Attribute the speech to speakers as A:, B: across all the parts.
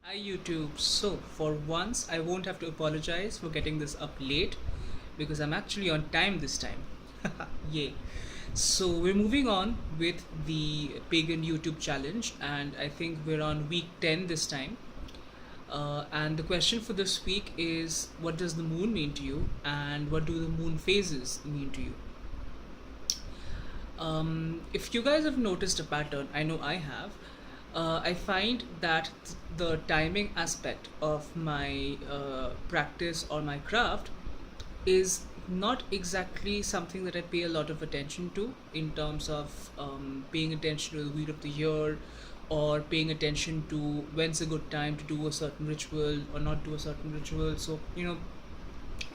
A: Hi YouTube. So for once I won't have to apologize for getting this up late because I'm actually on time this time. Yay. So we're moving on with the Pagan YouTube challenge and I think we're on week 10 this time. And the question for this week is, what does the moon mean to you and what do the moon phases mean to you? If you guys have noticed a pattern, I know I have. I find that the timing aspect of my practice or my craft is not exactly something that I pay a lot of attention to in terms of paying attention to the week of the year or paying attention to when's a good time to do a certain ritual or not do a certain ritual. So,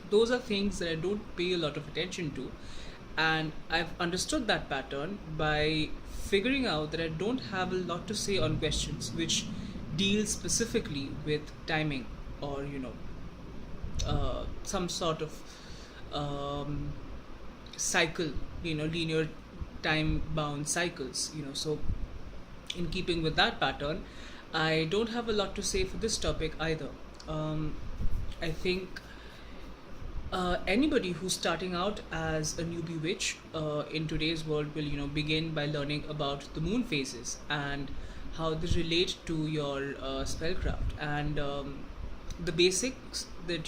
A: those are things that I don't pay a lot of attention to. And I've understood that pattern by figuring out that I don't have a lot to say on questions which deal specifically with timing or, some sort of cycle, linear time bound cycles, So, in keeping with that pattern, I don't have a lot to say for this topic either. I think anybody who's starting out as a newbie witch in today's world will begin by learning about the moon phases and how they relate to your spellcraft and the basics that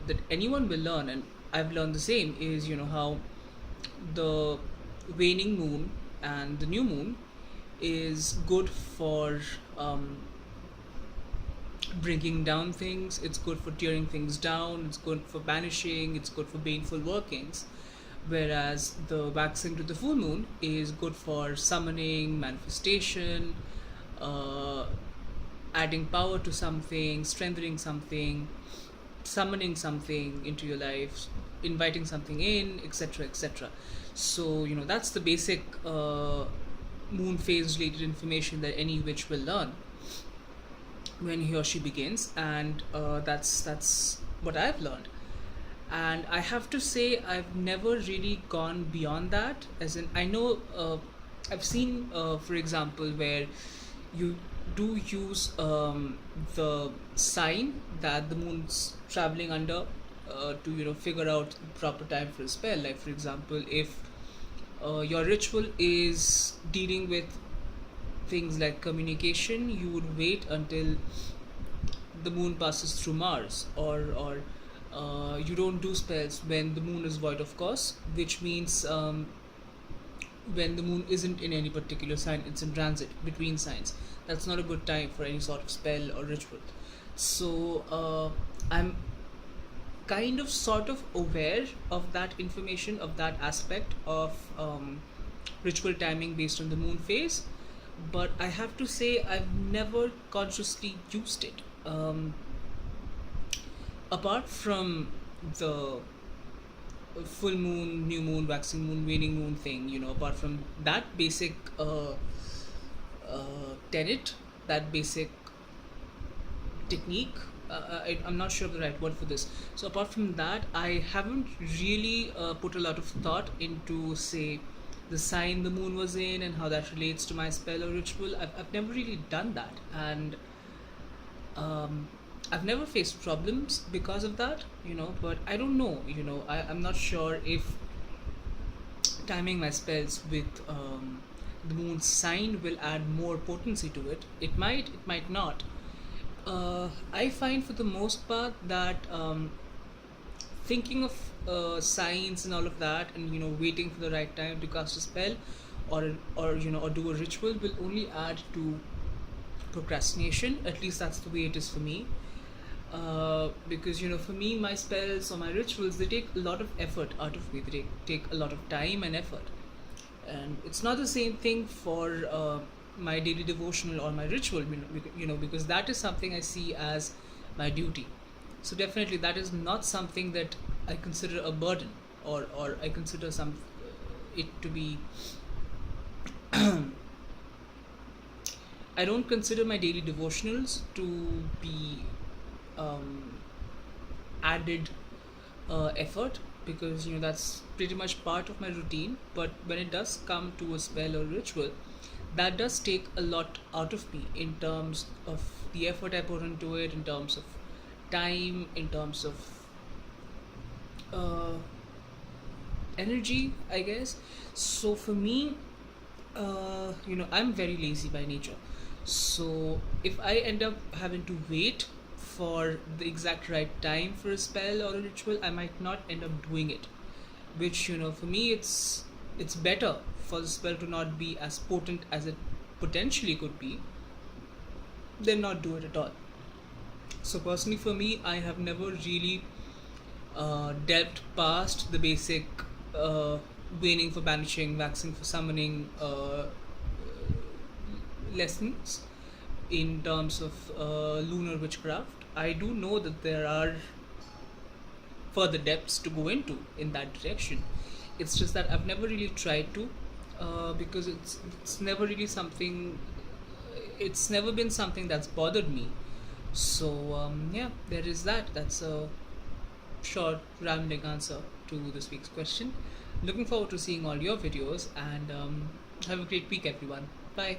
A: that anyone will learn, and I've learned the same, is how the waning moon and the new moon is good for bringing down things, it's good for tearing things down, it's good for banishing, it's good for baneful workings. Whereas the waxing to the full moon is good for summoning, manifestation, uh, adding power to something, strengthening something, summoning something into your life, inviting something in, etc. etc. So, that's the basic moon phase related information that any witch will learn when he or she begins, and that's what I've learned. And I have to say, I've never really gone beyond that. As in, I know I've seen, for example, where you do use the sign that the moon's traveling under to figure out the proper time for a spell. Like, for example, if your ritual is dealing with things like communication, you would wait until the moon passes through Mars, or you don't do spells when the moon is void of course, which means when the moon isn't in any particular sign, it's in transit between signs. That's not a good time for any sort of spell or ritual. So I'm kind of sort of aware of that information, of that aspect of ritual timing based on the moon phase, but I have to say I've never consciously used it. Apart from the full moon, new moon, waxing moon, waning moon thing, apart from that basic tenet, that basic technique, I'm not sure of the right word for this. So apart from that, I haven't really put a lot of thought into, say, the sign the moon was in and how that relates to my spell or ritual. I've never really done that, and I've never faced problems because of that, but I don't know, I'm not sure if timing my spells with the moon's sign will add more potency to it. It might not. I find for the most part that thinking of signs and all of that, and waiting for the right time to cast a spell, or do a ritual, will only add to procrastination. At least that's the way it is for me. Because for me, my spells or my rituals, they take a lot of effort out of me. They take a lot of time and effort, and it's not the same thing for my daily devotional or my ritual. Because that is something I see as my duty. So definitely, that is not something that I consider a burden, or I consider it to be. I don't consider my daily devotionals to be um, added effort, because that's pretty much part of my routine. But when it does come to a spell or ritual, that does take a lot out of me in terms of the effort I put into it, in terms of time, in terms of uh, energy, I guess. So for me, I'm very lazy by nature. So if I end up having to wait for the exact right time for a spell or a ritual, I might not end up doing it. Which, for me, it's better for the spell to not be as potent as it potentially could be than not do it at all. So personally, for me, I have never really delved past the basic uh, waning for banishing, waxing for summoning lessons in terms of lunar witchcraft. I do know that there are further depths to go into in that direction. It's just that I've never really tried to, because it's never really something. It's never been something that's bothered me. So yeah, there is that. That's a short, rambling answer to this week's question. Looking forward to seeing all your videos, and have a great week, everyone. Bye.